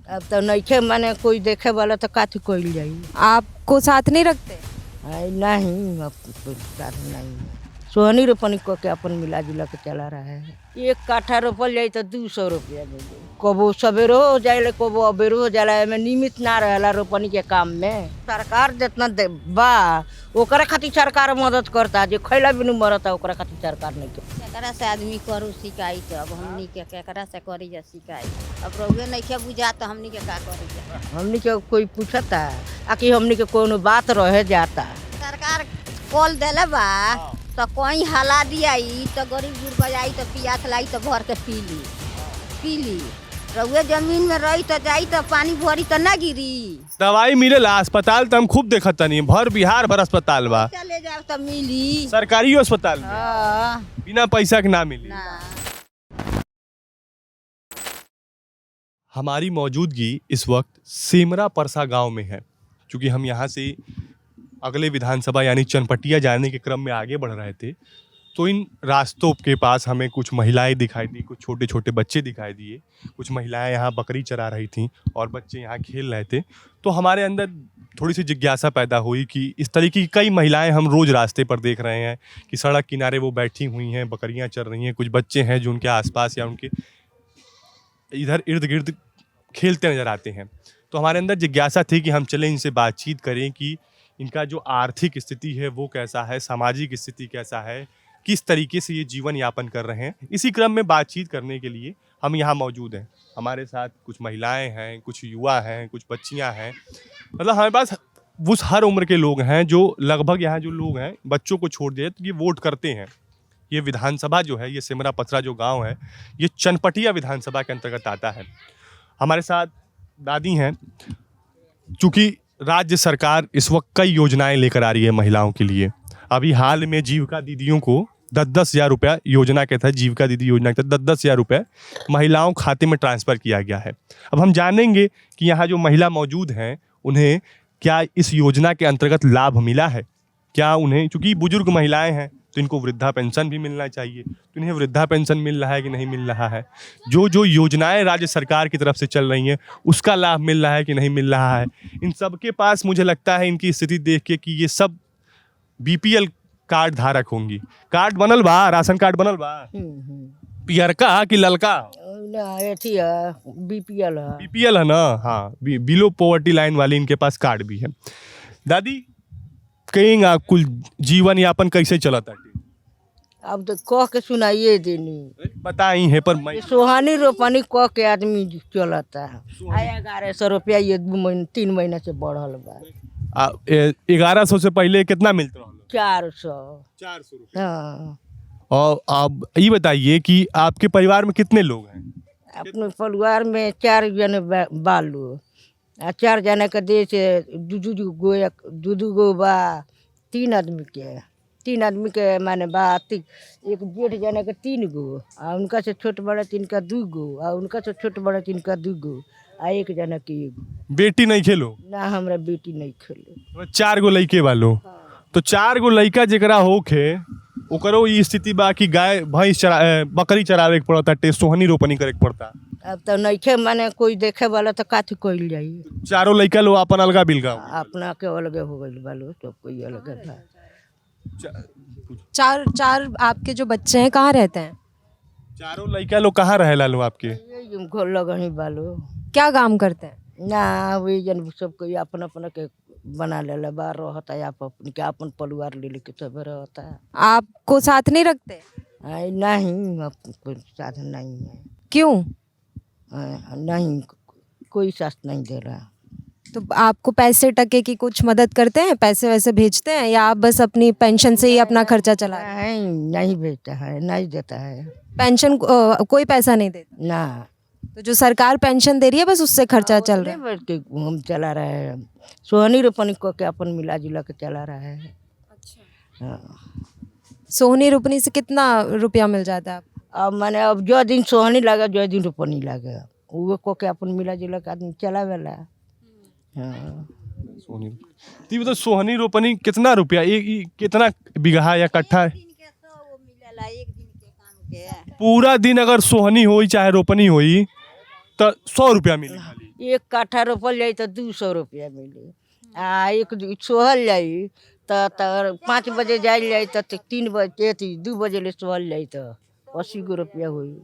अब तो नइखे माने कोई देखे वाला तो काथी कोई जाई। आपको साथ नहीं रखते? नहीं अब कोई साथ नहीं। सोहनी रोपनी को के अपन मिला जुला के चला रहा है। 1 काठा रोपल जाई तो 200 रुपया मिले। कबो सवेरो हो जाए कबो अबेरो हो जाला। एमे नियमित ना रहेला रोपनी के काम में। सरकार जितना बा ओकरा खातिर सरकार मदद करता। जो खैला बिनु मरता ओकरा खातिर सरकार नहीं करता। केकरा से आदमी करू शिकायत? अब हमनी के केकरा से करी जा शिकायत? अब रउए नइखे बुझा तो हमनी के का करी जा? हमनी के कोई पूछता आकि हमनी के कोनो बात रहे जाता। सरकार कॉल देले बा तो कोई हला दियाई तो गरीब गुरबा आई तो पियास लाई तो भर के पी ली। रउए जमीन में रही तो जाई तो पानी भरी तो ना गिरी। दवाई मिलेला अस्पताल तो हम खूब देखत तनी। भर बिहार भर अस्पताल बा। चले जाओ तो मिली सरकारी अस्पताल में बिना पैसा के ना मिली। ना। हमारी मौजूदगी इस वक्त सेमरा परसा गांव में है। क्योंकि हम यहाँ से अगले विधानसभा यानी चनपटिया जाने के क्रम में आगे बढ़ रहे थे तो इन रास्तों के पास हमें कुछ महिलाएं दिखाई दी, कुछ छोटे छोटे बच्चे दिखाई दिए। कुछ महिलाएं यहाँ बकरी चरा रही थीं और बच्चे यहाँ खेल रहे थे। तो हमारे अंदर थोड़ी सी जिज्ञासा पैदा हुई कि इस तरीके की कई महिलाएं हम रोज़ रास्ते पर देख रहे हैं कि सड़क किनारे वो बैठी हुई हैं, बकरियाँ चर रही हैं। कुछ बच्चे हैं जो उनके आसपास या उनके इधर इर्द गिर्द खेलते नज़र आते हैं। तो हमारे अंदर जिज्ञासा थी कि हम चलें इनसे बातचीत करें कि इनका जो आर्थिक स्थिति है वो कैसा है, सामाजिक स्थिति कैसा है, किस तरीके से ये जीवन यापन कर रहे हैं। इसी क्रम में बातचीत करने के लिए हम यहाँ मौजूद हैं। हमारे साथ कुछ महिलाएं हैं, कुछ युवा हैं, कुछ बच्चियाँ हैं। मतलब हमारे पास उस हर उम्र के लोग हैं जो लगभग यहाँ जो लोग हैं बच्चों को छोड़ दिए तो ये वोट करते हैं। ये विधानसभा जो है, ये सेमरा पथरा जो गाँव है, ये चनपटिया विधानसभा के अंतर्गत आता है। हमारे साथ दादी हैं। चूँकि राज्य सरकार इस वक्त कई योजनाएं लेकर आ रही है महिलाओं के लिए। अभी हाल में जीविका दीदियों को 10-10 हज़ार रुपया योजना के तहत, जीविका दीदी योजना के तहत 10-10 हज़ार रुपये महिलाओं खाते में ट्रांसफ़र किया गया है। अब हम जानेंगे कि यहाँ जो महिला मौजूद हैं उन्हें क्या इस योजना के अंतर्गत लाभ मिला है, क्या उन्हें, चूँकि बुजुर्ग महिलाएँ हैं तो इनको वृद्धा पेंशन भी मिलना चाहिए, तो इन्हें वृद्धा पेंशन मिल रहा है कि नहीं मिल रहा है, जो योजनाएं राज्य सरकार की तरफ से चल रही हैं उसका लाभ मिल रहा है कि नहीं मिल रहा है। इन सब के पास मुझे लगता है इनकी स्थिति देख के कि ये सब बीपीएल कार्ड धारक होंगी। कार्ड बनल बा, राशन कार्ड बनल बा, पियरका कि ललका? बीपीएल है ना। हाँ, बिलो पॉवर्टी लाइन वाली इनके पास कार्ड भी है। दादी कहेंगे कुल जीवन यापन कैसे चलता है? अब तो कह के सुनाइए देनी बताई है पर मैं सोहानी रोपनी कह के आदमी चलता है। 1100 रुपया ये 3 महीना से बढ़ल बा। 1100 से पहले कितना मिलता रहा? 400 रुपये। हाँ। और आप ये बताइए कि आपके परिवार में कितने लोग हैं? अपने परिवार में 4 जने बालू, 4 जने के दे से दू गो बा। 3 आदमी के माने बा। एक जेठ जने के 3 गो, आ उनका से छोट बड़ा 3 का 2 गो, आ उनका से छोट बड़ा 3 का 2 गो, आ 1 जना के 1 गो। बेटी नहीं खेलो ना, हमरा बेटी नहीं खेलो। 4 गो लइके वालो। तो 4 गो लइका जेकरा होखे ओकरो ये स्थिति बा कि गाय भैंस बकरी चरावे के पड़ता, सोहनी रोपनी करे के पड़ता। अब तो नइखे माने कोई देखे वाला तो काथी कोई जाई। 4 लइका लो अपन अलगा बिलगा अपना के अलगे हो गइल बालो, सब कोई अलगे बा। चार आपके जो बच्चे हैं कहाँ रहते हैं? 4 लइका लो कहाँ रहेला लो आपके? ये घर लगही बालो। क्या काम करते हैं? ना वही जन सब कोई अपना अपना के बना लेला बा, रहता है अपन के अपन परिवार ले लेके सब रहता है। आपको साथ नहीं रखते? नहीं, अब कोई साथ नहीं है। क्यों? नहीं, कोई साथ नहीं दे रहा। तो आपको पैसे टके की कुछ मदद करते हैं, पैसे वैसे भेजते हैं, या आप बस अपनी पेंशन से ही अपना खर्चा चला रहे हैं? नहीं भेजता है, नहीं देता है पेंशन। कोई पैसा नहीं देता ना। तो जो सरकार पेंशन दे रही है बस उससे खर्चा चल रहा है? हम चला रहे हैं। सोहनी रोपनी को के अपन मिला जुला के चला रहा है। अच्छा। हाँ। सोहनी रोपनी से कितना रुपया मिल जाता है? अब माने अब जो दिन सोहनी लगे जो दिन रोपनी लगे वो को के अपन मिला जुला के आदमी चलावेला। हाँ। सोहनी तो सोहनी रोपनी कितना रुपया, कितना बीघा या कट्ठा है? पूरा दिन अगर सोहनी होई चाहे रोपनी होई तो 100 रुपया मिली खाली। एक काठा रोपल जाई तो 200 रुपया मिली आ एक सोहल जाई तो 5 बजे जाइल जाई तो 3 बजे 2 बजे ले सोहल जाई तो 80 गो रुपया हुई।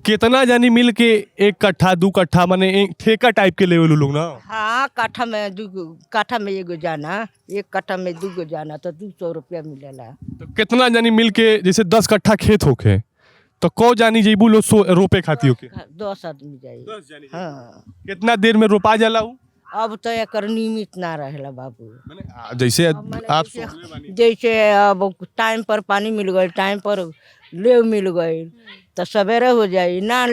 कितना जानी मिल के 1 कट्ठा 2 कट्ठा माने एक ठेका टाइप के लेवल लोग ना। हाँ काठा में 2 काठा में एगो जाना, 1 काठा में 2 गो जाना तो 200 रुपया मिलेला। तो कितना जानी मिल के जैसे 10 कट्ठा खेत होखे तो को जानी जइबू लो रोपे खाती होके 10 आदमी जाई। 10 जानी। हाँ कितना देर में रोपा जाला उ? अब तो एकर नियमित ना रहेला बाबू। माने जैसे आप जैसे अब टाइम पर पानी मिल गई, टाइम पर लेव मिल गई तो सवेरे हो जाई, ना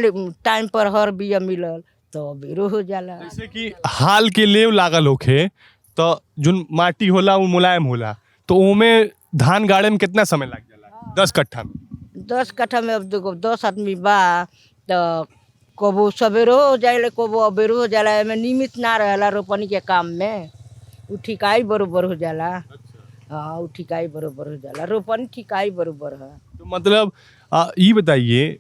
टाइम पर हर बिया मिलल तो अबेरो हो जाला। जैसे कि हाल के लेव लागल होखे तो जोन माटी होला उ मुलायम होला तो ओमे धान गाड़े में कितना समय लग जाला 10 कट्ठा में? 10 कट्ठा में अब देखो 10 आदमी बा तो कबो सवेरो हो जाए कबो अबेरो हो जाला। एमे नियमित ना रहेला रोपनी के काम में, उ ठिकाई बरोबर हो जाला। हाँ उ ठिकाई बरोबर हो जाला, रोपनी ठिकाई बरोबर है। तो मतलब ये बताइए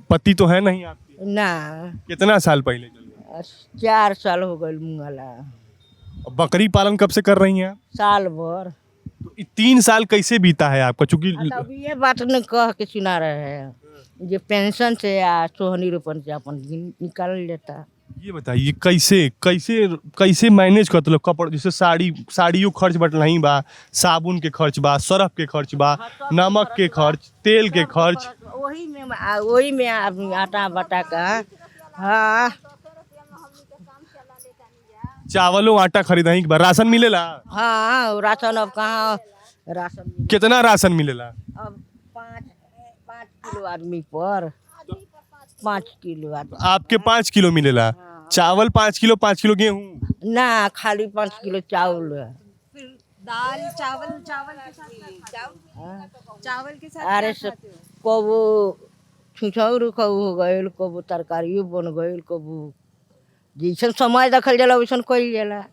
पति तो है नहीं आपके? ना कितना साल पहले चल 4 साल हो गए मुंगला। बकरी पालन कब से कर रही हैं आप? साल भर। तो 3 साल कैसे बीता है आपका? चूंकि अब ये बात न कह के सुना रहे हैं जे पेंशन से या सोहनी रोपन से अपन दिन निकाल लेता। ये बताइए कैसे कैसे कैसे मैनेज करते लोग कपड़ जैसे साड़ियों खर्च बटल नहीं बा, साबुन के खर्च बा, सरफ के खर्च बा, नमक के खर्च, तेल के खर्च, वही में आदमी आटा बटा का। हाँ चावलों आटा खरीदही के बा, राशन मिलेला? हाँ राशन अब कहाँ राशन मिले। कितना राशन मिलेला? अब 5 किलो आदमी पर 5 किलो आदमी। आपके 5 किलो मिलेला? चावल 5 किलो गेहूं? ना खाली 5 किलो चावल है। दाल चावल चावल के साथ अरे सब कबो छुछौर हो गए, कबो तरकारियों बन गए, कबो जैसन समय देखल जाला वैसन कइल जाला।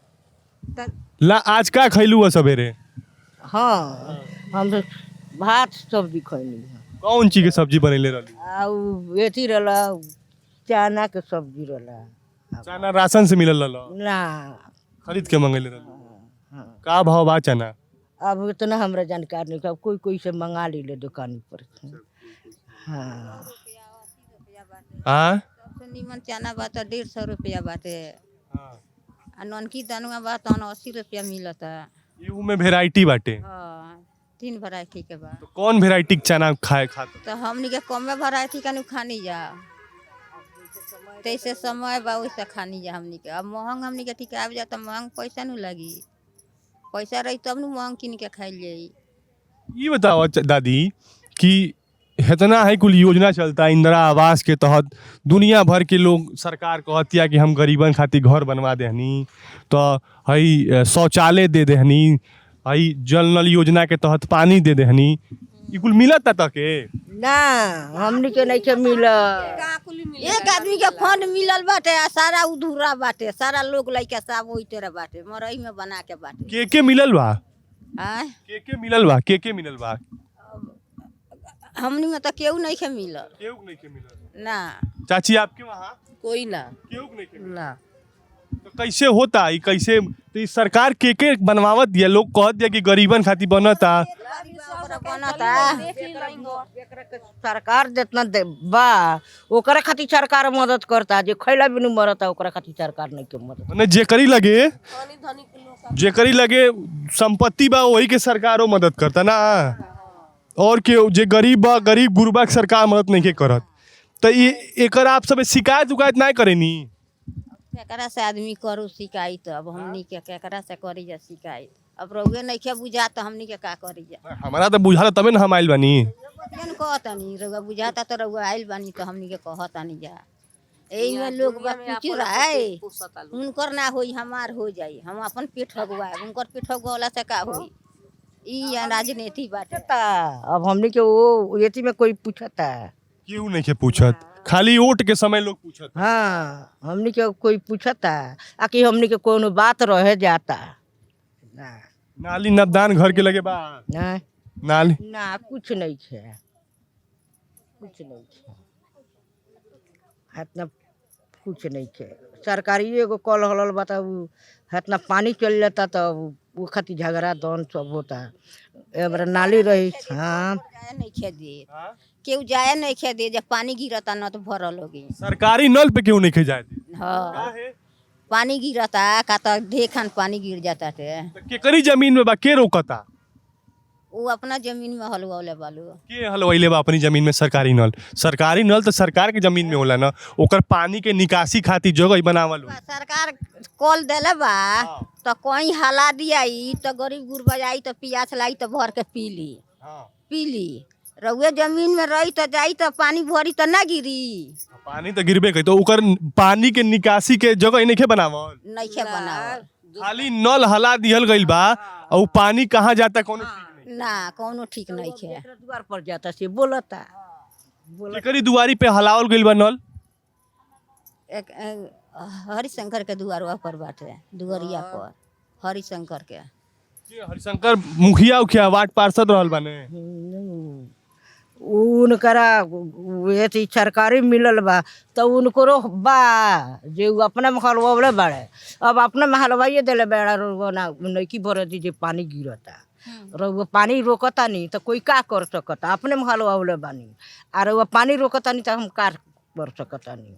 ला आज का खैलू है सवेरे? हाँ हम तो भात सब्जी खैली है। कौन चीज के सब्जी बनैले रहली? आ एथी रहला चना के सब्जी रहला। चना राशन से मिलल रहल? ना खरीद के मंगैले रहल? हाँ का भाव बा चना? अब इतना हमरा जानकार नहीं, अब कोई से मंगा ली ले दुकान पर। हाँ हाँ सबसे निमन चना बा तो 150 रुपया बाटे आ ननकी दानुआ बा तो 80 रुपया मिलता। एहू में वेराइटी बाटे? हाँ 3 वैरायटी के बा। तो कौन वेराइटी के चना खाए खाता? तो हमनी के कमे वैरायटी का खानी जा, तैसे समय बा वैसे खानी जा हमनी के। अब महंग हमनी के ठीक आब जा तो महंग पैसा नु लगी, पैसा रही तब नु महंग किन के खाइल जाई। ये बताओ दादी कि इतना है कुल योजना चलता इंदिरा आवास के तहत, दुनिया भर के लोग सरकार कहतिया कि हम गरीबन खातिर घर बनवा देहनी, तो हई शौचालय दे देहनी, हई जल नल योजना के तहत पानी दे देहनी, ये कुल मिलता तके? ना हमनी के नहीं के मिला। एक आदमी के फंड मिलल बाटे आ सारा उधूरा बाटे, सारा लोग लइका सब ओई तरह बाटे, मरई में बना के बाटे। के मिलल बा? आय के मिलल बा? के मिलल बा? हमनी में तो केहू नहीं के मिलल केहू नहीं के मिलल ना। चाची आपके वहाँ कोई ना केहू नहीं के मिलल? ना। तो कैसे होता ये? कैसे तो ये सरकार के बनवावत दिया, लोग कहत दिया कि गरीबन खातिर बनता। बनता सरकार जितना बा ओकरा खातिर सरकार मदद करता, जे खैला बिनु मरता ओकरा खातिर सरकार नहीं के मदद। माने जेकरी लगे संपत्ति बा वही के सरकारों मदद करता ना, और के जे गरीब बा गरीब गुरबा के सरकार मदद नहीं के करत। तो ये एकर आप सब शिकायत उकायत नहीं करेनी? केकरा से आदमी करू शिकायत, अब हमनी के केकरा से करी जा शिकायत? अब रउए नहीं के बुझा तो हमनी के का करी जा? हमारा तो बुझाला तबे ना हम आइल बानी। केन कहतनी रउआ बुझाता तो रउआ आइल बानी तो हमनी के कहतानी जा। एही में लोग बा पूछ रहा है उनकर ना होई हमार हो जाई, हम अपन पेट हगवा, उनकर पेट हगवाला से का होई? ई राजनीति बाटे। अब हमनी के वो एथी में कोई पूछता? क्यों नहीं के पूछत? खाली वोट के समय लोग पूछत। हाँ हमनी के कोई पूछता आकि हमनी के कोनो बात रह जाता ना? नाली नबदान घर के लगे बा? ना नाली ना कुछ नहीं है, कुछ नहीं है, इतना कुछ नहीं है। सरकारी एगो कल हलल बता इतना पानी चल जाता तो वो खातिर झगड़ा दौन सब होता है। एबार नाली रही हाँ जाए नहीं खे दे केहू जाए नहीं खे दे जब पानी गिरता न तो भरल होगी। सरकारी नल पे क्यों नहीं खे जाए थे? हाँ पानी गिरता का तो देखन पानी गिर जाता थे तो केकरी जमीन में बा के रोकता? वो अपना जमीन में हलवाले बालू। के हलवैले बा अपनी जमीन में सरकारी नल? सरकारी नल तो सरकार के जमीन में होला ना, ओकर पानी के निकासी खातिर जगह बनावल हो। सरकार कॉल देले बा तो कोई हला दियाई तो गरीब गुरबा आई तो पियास लाई तो भर के पी ली रउए जमीन में रही तो जाई तो पानी भरी तो ना गिरी। पानी तो गिरबे करी तो ओकर पानी के निकासी के जगह नहीं के बनावल, नहीं खे बनावल खाली नल हला दिहल गइल बा और उ पानी कहाँ जाता कोनो ठीक नहीं। ना कोनो ठीक नहीं खे। द्वार पर जाता से बोलता केकरी दुआरी पे हलावल गइल बा नल? एक हरिशंकर के दुआरवा पर बाटे दुआरिया पर हरिशंकर के। के हरिशंकर मुखिया उखिया वार्ड पार्षद रहल बाने? उनकरा ये थी सरकारी मिलल बा तो उनको बा जे उ अपना में हलवावले बाड़े अब अपना में हलवाइए देले बेड़ा रोना नइकी भर दी जे पानी गिरता वो पानी रोकता नहीं तो कोई का कर सकता अपने में हलवावले बानी और वो पानी रोकता नहीं तो हम का कर सकता नहीं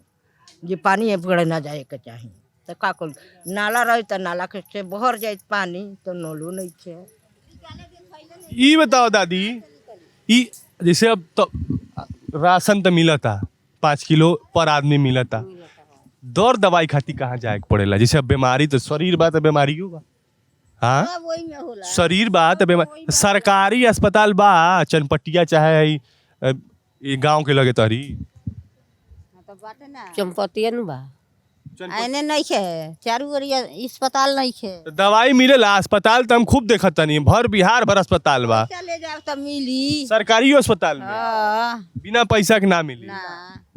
जे पानी पड़े ना जाए के चाहिए तो का कर नाला रही तो नाला के से बहर जाए पानी तो नलो नहीं छे। ई बताओ दादी, ई जैसे अब तो राशन तो मिलता 5 किलो पर आदमी मिलता, दर दवाई खातिर कहाँ जाए के पड़ेला? जैसे अब बीमारी तो शरीर बा तो बीमारी बा, हाँ सब वही में होला। शरीर बा तो बीमारी। सरकारी अस्पताल बा चनपटिया चाहे ये गांव के लगे तरी तो बाटे ना चंपतिया नु बा आने नहीं खे चारू ओरिया अस्पताल नहीं खे। तो दवाई मिलेला अस्पताल तो हम खूब देखत तनी, भर बिहार भर अस्पताल बा। चले जाओ तो मिली सरकारी अस्पताल में हाँ बिना पैसा के ना मिली ना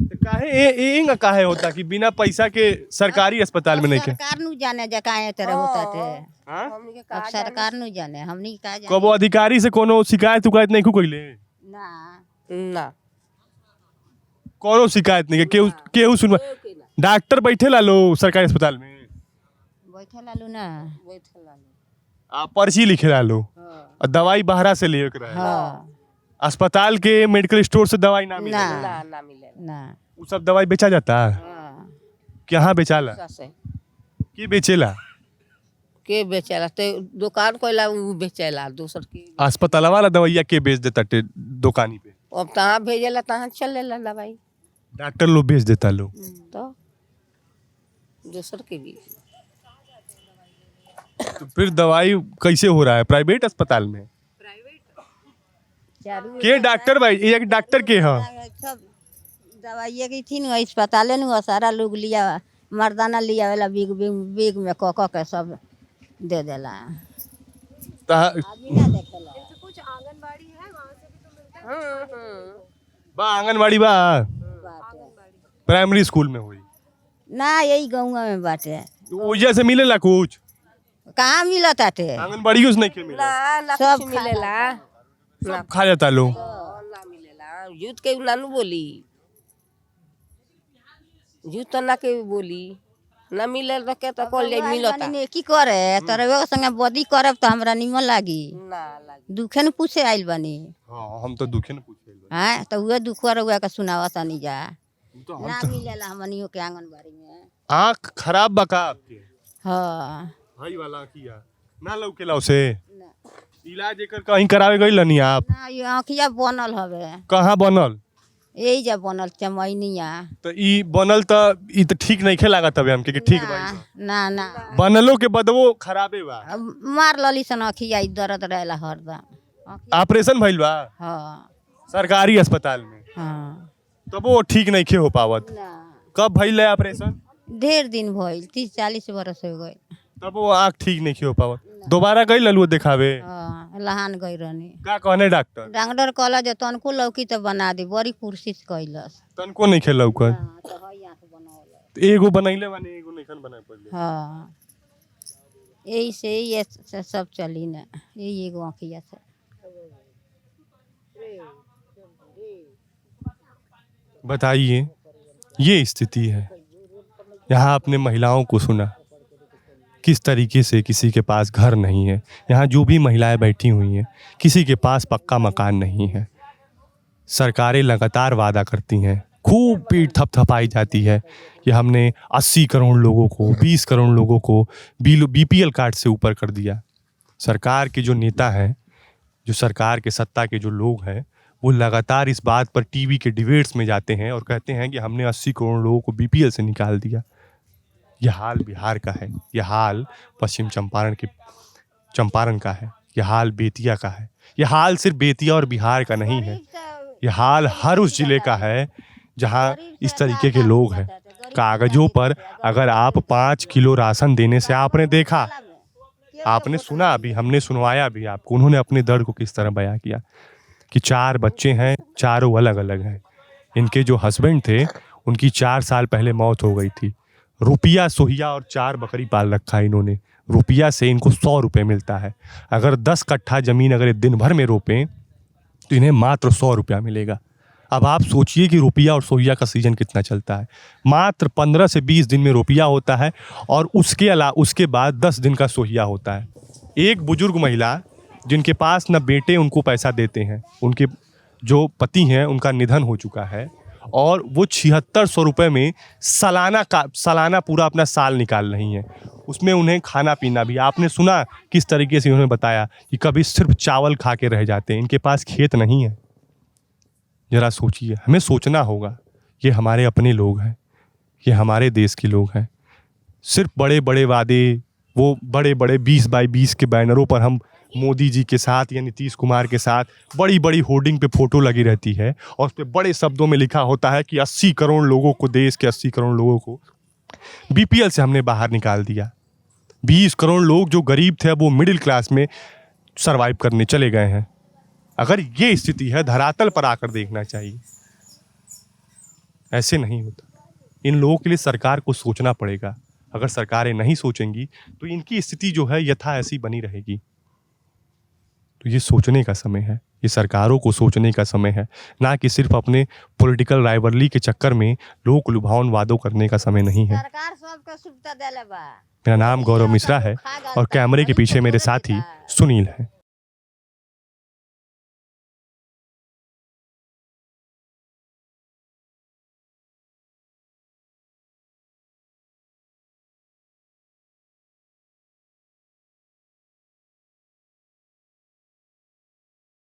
तो काहे एंगा काहे होता कि बिना पैसा के सरकारी अस्पताल में नहीं के? सरकार नु जाने जकाए तरह होता थे। हाँ? अब सरकार नु जाने हमनी का जाने कबो अधिकारी से कोनो शिकायत उकायत नहीं कइले? ना ना कोनो शिकायत नहीं के केहू केहू सुनवा? डॉक्टर बैठे ला लो सरकारी अस्पताल में बैठे लालू ना आ पर्ची लिखे ला लो और दवाई बाहरा से ले के रहे। हाँ अस्पताल के मेडिकल स्टोर से दवाई ना मिले? ना ना मिले ना वो सब दवाई बेचा जाता है? हाँ कहाँ बेचाला? से की बेचेला? के बेचेला ते दुकान कोइला उ बेचेला दूसर की अस्पताल वाला दवाइया के बेच देता टे दुकानी पे? अब तहाँ भेजेला तहाँ चलेला दवाई डॉक्टर लोग बेच देता लो। तो दूसर के भी तो फिर दवाई कैसे हो रहा है प्राइवेट अस्पताल में? चारू के डॉक्टर भाई एक डॉक्टर के हाँ सब दवाइये की थी ना अस्पताले नु सारा लोग लिया मर्दाना लिया वाला बिग में क के सब दे देला बा आंगनबाड़ी बा प्राइमरी स्कूल में हुई ना यही गाँव में बाटे तो वजह से मिलेला कुछ? कहाँ मिलत आटे आंगनबाड़ी से नहीं के मिला? ना सब कुछ मिलेला सब खा जाता लो। ना मिलेला यूथ के नानू बोली यूथ तो ना के बोली ना मिले तो के तो कॉल मिलता ने की करे तोरे वो संगे बदी करब तो हमरा निमन लागी ना लागी दुखे न पूछे आइल बनी हाँ हम तो दुखे न पूछे हाँ तो उहे दुखवा रहुआ के सुनावा तनी जा तो ना मिलेला हमनियो के आंगनबाड़ी में। आँख खराब बका आपके? हाँ भाई वाला किया ना लौकेला उसे इलाज एकर कहीं करावे गई लनी आप? ना ये आँखिया बनल हवे कहाँ बनल? यही जा बनल चमैनिया तो ई बनल तो ई तो ठीक नहीं खे लागत हवे हमके कि ठीक बा? ना ना बनलो के बदबो खराबे बा। अब मार लली सन आँखिया ई दर्द रहेला हरदम। ऑपरेशन भइल बा हाँ सरकारी अस्पताल में हाँ तब वो ठीक नहीं खे हो पावत? ना कब भइल है ऑपरेशन? ढेर दिन भइल 30-40 बरस हो गए। तब वो आँख ठीक नहीं खे हो पावत? दोबारा गई ललुआ दिखावे? हाँ लहान गई रहनी का कहने डॉक्टर? डॉक्टर कहला जे तनको लौकी तो बना दे बड़ी कोशिश कैलस। तनको नहीं खे लौकत? हाँ तो हई आँख बनावल। तो एगो बनैले बानी एगो नहीं बनाए पड़ले। हाँ यही से ये सब चली ना यही एगो आँखिया से। बताइए ये स्थिति है। यहाँ अपने महिलाओं को सुना, किस तरीके से किसी के पास घर नहीं है। यहाँ जो भी महिलाएं बैठी हुई हैं, किसी के पास पक्का मकान नहीं है। सरकारें लगातार वादा करती हैं, खूब पीठ थपथपाई जाती है कि हमने 80 करोड़ लोगों को, 20 करोड़ लोगों को बीपीएल कार्ड से ऊपर कर दिया। सरकार के जो नेता हैं, जो सरकार के सत्ता के जो लोग हैं, वो लगातार इस बात पर टीवी के डिबेट्स में जाते हैं और कहते हैं कि हमने 80 करोड़ लोगों को बीपीएल से निकाल दिया। यह हाल बिहार का है, यह हाल पश्चिम चंपारण का है, यह हाल बेतिया का है। यह हाल सिर्फ बेतिया और बिहार का नहीं है, यह हाल हर उस जिले का है जहां इस तरीके के लोग हैं। कागजों पर अगर आप 5 किलो राशन देने से, आपने देखा, आपने सुना, अभी हमने सुनवाया भी आपको, उन्होंने अपने दर्द को किस तरह बयां किया कि 4 बच्चे हैं, चारों अलग अलग हैं। इनके जो हस्बैंड थे उनकी 4 साल पहले मौत हो गई थी। रुपया सोहिया और 4 बकरी पाल रखा है इन्होंने। रुपया से इनको 100 रुपये मिलता है। अगर 10 कट्ठा ज़मीन अगर दिन भर में रोपें तो इन्हें मात्र 100 रुपया मिलेगा। अब आप सोचिए कि रुपया और सोहिया का सीजन कितना चलता है। मात्र 15 से 20 दिन में रुपया होता है और उसके बाद 10 दिन का सोहिया होता है। एक बुजुर्ग महिला जिनके पास न बेटे उनको पैसा देते हैं, उनके जो पति हैं उनका निधन हो चुका है और वो 7600 रुपये में सालाना पूरा अपना साल निकाल रही हैं। उसमें उन्हें खाना पीना भी, आपने सुना किस तरीके से उन्होंने बताया कि कभी सिर्फ चावल खा के रह जाते हैं। इनके पास खेत नहीं है। ज़रा सोचिए, हमें सोचना होगा। ये हमारे अपने लोग हैं, ये हमारे देश के लोग हैं। सिर्फ बड़े बड़े वादे, वो बड़े बड़े 20 बाई 20 के बैनरों पर हम मोदी जी के साथ या नीतीश कुमार के साथ बड़ी बड़ी होर्डिंग पे फोटो लगी रहती है और उस पर बड़े शब्दों में लिखा होता है कि 80 करोड़ लोगों को, देश के 80 करोड़ लोगों को बीपीएल से हमने बाहर निकाल दिया। 20 करोड़ लोग जो गरीब थे अब वो मिडिल क्लास में सरवाइव करने चले गए हैं। अगर ये स्थिति है, धरातल पर आकर देखना चाहिए। ऐसे नहीं होता। इन लोगों के लिए सरकार को सोचना पड़ेगा। अगर सरकारें नहीं सोचेंगी तो इनकी स्थिति जो है यथा ऐसी बनी रहेगी। तो ये सोचने का समय है, ये सरकारों को सोचने का समय है, ना कि सिर्फ अपने पॉलिटिकल राइवलरी के चक्कर में लोक लुभावन वादों करने का समय नहीं है। सरकार सबके सुविधा देले बा। मेरा नाम गौरव मिश्रा है और कैमरे के पीछे मेरे साथी सुनील हैं।